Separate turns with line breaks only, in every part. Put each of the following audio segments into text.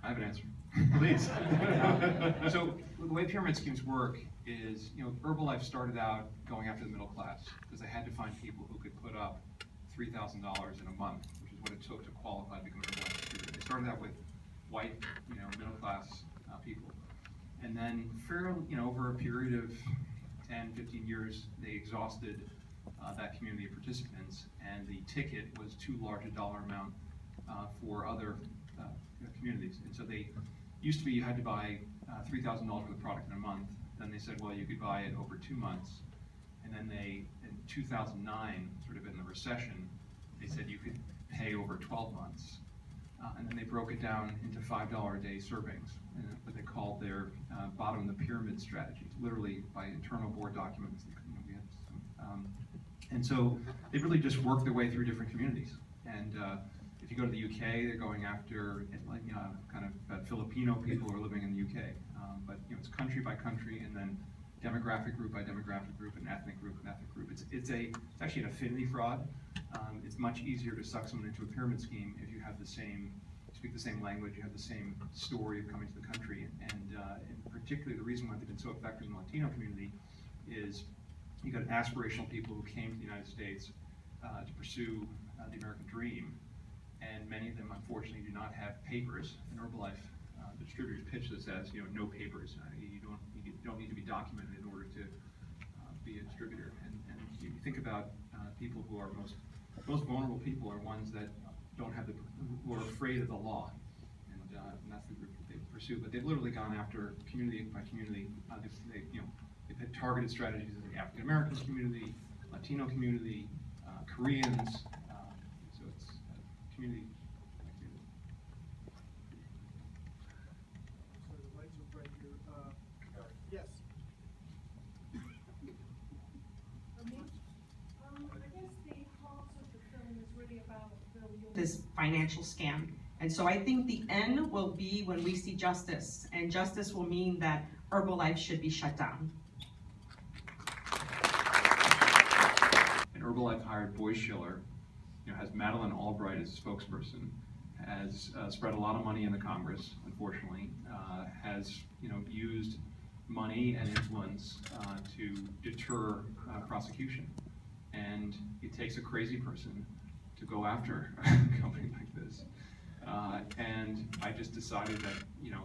I have an answer. Please. So the way pyramid schemes work is, Herbalife started out going after the middle class because they had to find people who could put up $3,000 in a month, which is what it took to qualify to become a Herbalife distributor. They started out with white, middle class people. And then over a period of 10, 15 years, they exhausted that community of participants, and the ticket was too large a dollar amount for other communities. And so they used to be you had to buy $3,000 worth of product in a month. Then they said, well, you could buy it over 2 months. And then in 2009, sort of in the recession, they said you could pay over 12 months. And then they broke it down into $5 a day servings, what they called their bottom of the pyramid strategy, literally by internal board documents. We had some, and so they really just worked their way through different communities. And if you go to the UK, they're going after kind of Filipino people who are living in the UK. But it's country by country, and then demographic group by demographic group, and ethnic group and ethnic group. It's actually an affinity fraud. It's much easier to suck someone into a pyramid scheme if you have speak the same language, you have the same story of coming to the country, and particularly the reason why they've been so effective in the Latino community is you got aspirational people who came to the United States to pursue the American dream, and many of them unfortunately do not have papers. And Herbalife, the distributors pitch this as no papers. You don't need to be documented in order to be a distributor. And you think about people who are most vulnerable people are ones that don't have who are afraid of the law, and that's the group that they pursue. But they've literally gone after community by community. They've had targeted strategies in the African American community, Latino community, Koreans. So it's community activity.
So the lights are right here. Yes.
This financial scam. And so I think the end will be when we see justice, and justice will mean that Herbalife should be shut down.
And Herbalife hired Boyce Schiller, has Madeleine Albright as a spokesperson, has spread a lot of money in the Congress, unfortunately, has used money and influence to deter prosecution. And it takes a crazy person to go after a company like this. And I just decided that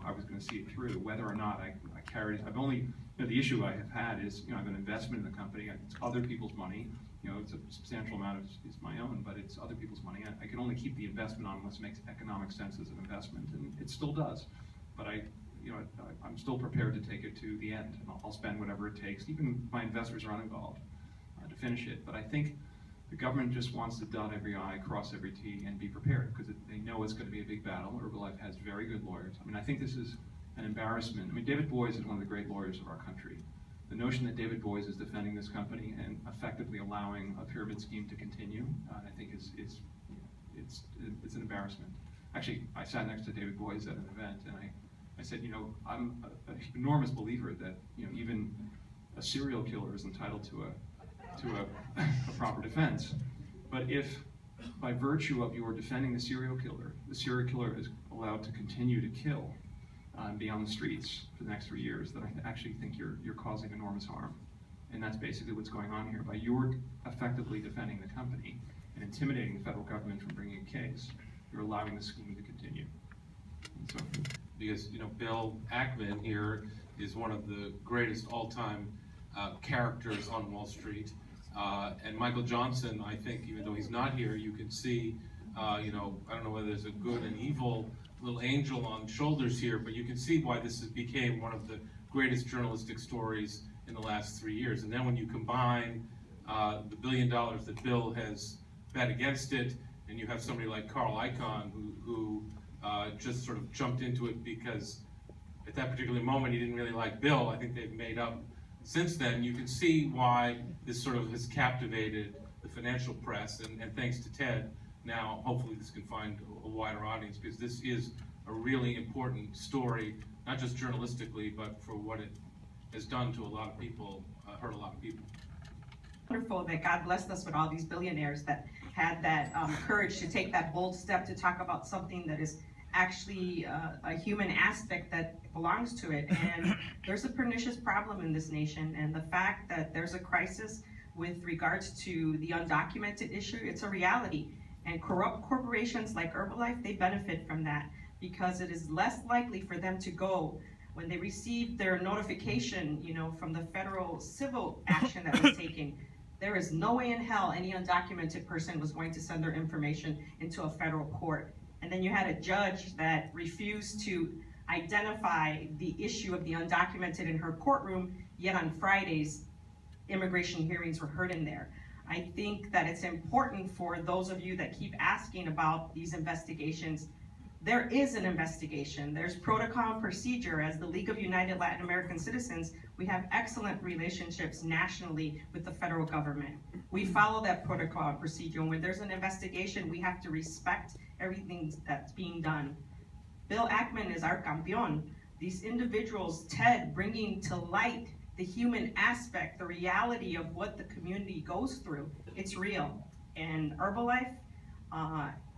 I was going to see it through, whether or not I carried. I've only the issue I have had is I have an investment in the company. It's other people's money. It's a substantial amount is my own, but it's other people's money. I can only keep the investment on unless it makes economic sense as an investment, and it still does. But I'm still prepared to take it to the end, and I'll spend whatever it takes. Even my investors are uninvolved to finish it. But I think the government just wants to dot every I, cross every T, and be prepared because they know it's going to be a big battle. Herbalife has very good lawyers. I think this is an embarrassment. David Boies is one of the great lawyers of our country. The notion that David Boies is defending this company and effectively allowing a pyramid scheme to continue, I think it's an embarrassment. Actually, I sat next to David Boies at an event, and I said, I'm an enormous believer that even a serial killer is entitled to a proper defense. But if by virtue of your defending the serial killer is allowed to continue to kill and be on the streets for the next 3 years, then I actually think you're causing enormous harm. And that's basically what's going on here. By your effectively defending the company and intimidating the federal government from bringing a case, you're allowing the scheme to continue. And so,
because Bill Ackman here is one of the greatest all-time characters on Wall Street, and Michael Johnson, I think, even though he's not here, you can see, I don't know whether there's a good and evil little angel on shoulders here, but you can see why this became one of the greatest journalistic stories in the last 3 years. And then when you combine the $1 billion that Bill has bet against it, and you have somebody like Carl Icahn who just sort of jumped into it because at that particular moment he didn't really like Bill. I think they've made up since then. You can see why this sort of has captivated the financial press, and thanks to Ted, now hopefully this can find a wider audience, because this is a really important story, not just journalistically, but for what it has done to a lot of people, hurt a lot of people.
Wonderful that God blessed us with all these billionaires that had that courage to take that bold step to talk about something that is actually a human aspect that belongs to it. And there's a pernicious problem in this nation, and the fact that there's a crisis with regards to the undocumented issue, it's a reality. And corrupt corporations like Herbalife, they benefit from that because it is less likely for them to go when they receive their notification, from the federal civil action that was taken. There is no way in hell any undocumented person was going to send their information into a federal court. And then you had a judge that refused to identify the issue of the undocumented in her courtroom, yet on Fridays, immigration hearings were heard in there. I think that it's important for those of you that keep asking about these investigations. There is an investigation. There's protocol and procedure. As the League of United Latin American Citizens, we have excellent relationships nationally with the federal government. We follow that protocol and procedure, and when there's an investigation, we have to respect everything that's being done. Bill Ackman is our campeón. These individuals, Ted, bringing to light the human aspect, the reality of what the community goes through, it's real. And Herbalife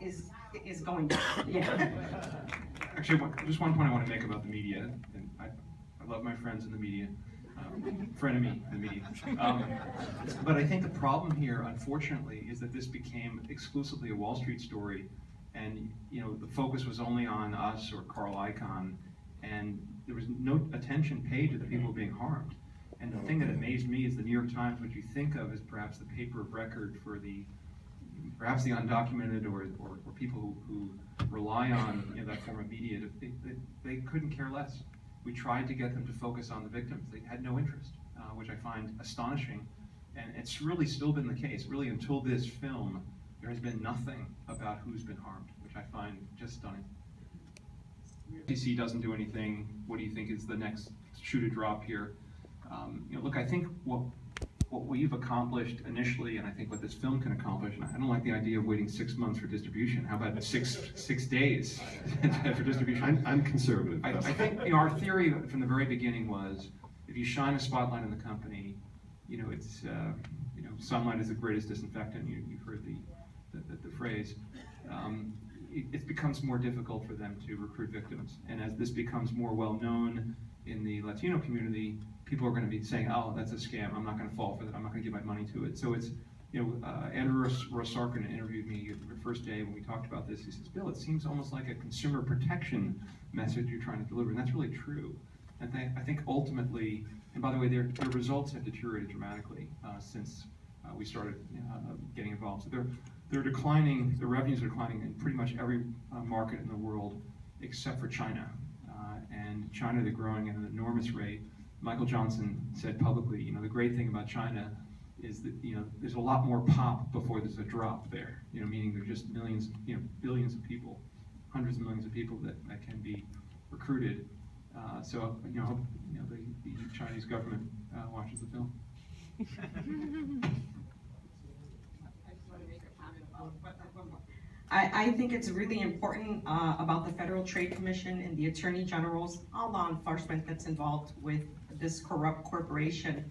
is going down. Yeah.
Actually, just one point I want to make about the media, and I love my friends in the media, frenemy, the media. But I think the problem here, unfortunately, is that this became exclusively a Wall Street story, and the focus was only on us or Carl Icahn, and there was no attention paid to the people being harmed. And the thing that amazed me is the New York Times, which you think of as perhaps the paper of record for perhaps the undocumented or people who rely on that form of media, they couldn't care less. We tried to get them to focus on the victims. They had no interest, which I find astonishing. And it's really still been the case. Really, until this film, there has been nothing about who's been harmed, which I find just stunning. FTC doesn't do anything. What do you think is the next shoe to drop here? Look, I think what we've accomplished initially, and I think what this film can accomplish, and I don't like the idea of waiting 6 months for distribution. How about six days for distribution?
I'm conservative.
I think our theory from the very beginning was, if you shine a spotlight on the company, it's sunlight is the greatest disinfectant. You've heard the phrase. It becomes more difficult for them to recruit victims, and as this becomes more well known in the Latino community, people are going to be saying, "Oh, that's a scam. I'm not going to fall for that. I'm not going to give my money to it." So it's, Andrew Rosarkin interviewed me the first day when we talked about this. He says, "Bill, it seems almost like a consumer protection message you're trying to deliver," and that's really true. And I think ultimately, and by the way, their results have deteriorated dramatically since we started getting involved. So they're declining. The revenues are declining in pretty much every market in the world except for China. And China, they're growing at an enormous rate. Michael Johnson said publicly, the great thing about China is that, there's a lot more pop before there's a drop there, meaning there's just millions, billions of people, hundreds of millions of people that can be recruited. So, hope, the Chinese government watches the film.
I think it's really important about the Federal Trade Commission and the Attorney Generals, all law enforcement that's involved with this corrupt corporation.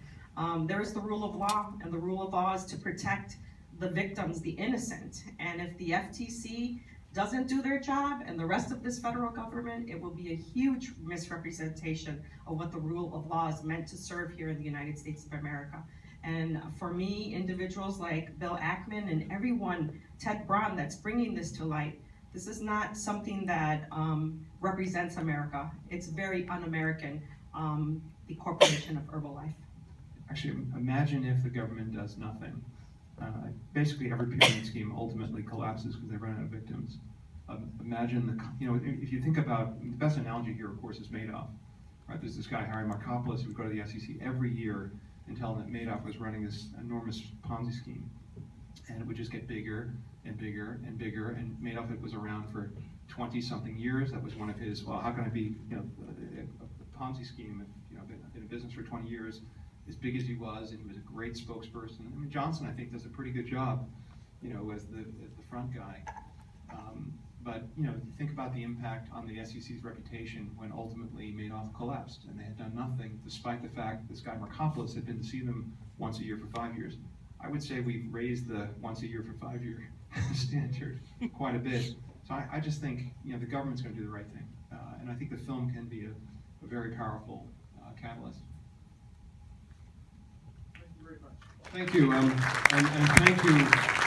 There is the rule of law, and the rule of law is to protect the victims, the innocent. And if the FTC doesn't do their job and the rest of this federal government, it will be a huge misrepresentation of what the rule of law is meant to serve here in the United States of America. And for me, individuals like Bill Ackman and everyone, Ted Braun, that's bringing this to light, this is not something that represents America. It's very un-American, the corporation of Herbalife.
Actually, imagine if the government does nothing. Basically, every pyramid scheme ultimately collapses because they run out of victims. Imagine if you think about, the best analogy here, of course, is Madoff. Right? There's this guy, Harry Markopolos, who would go to the SEC every year and tell them that Madoff was running this enormous Ponzi scheme. And it would just get bigger and bigger and bigger. And Madoff was around for 20-something years. That was one of his, well, how can I be, a Ponzi scheme, I've been in business for 20 years, as big as he was, and he was a great spokesperson. I mean, Johnson, I think, does a pretty good job, as the front guy. But think about the impact on the SEC's reputation when ultimately Madoff collapsed, and they had done nothing, despite the fact this guy Markopolos had been to see them once a year for 5 years. I would say we've raised the once a year for 5 year standard quite a bit. So So I just think, the government's gonna do the right thing. And I think the film can be a very powerful catalyst.
Thank you very much.
Thank you, and thank you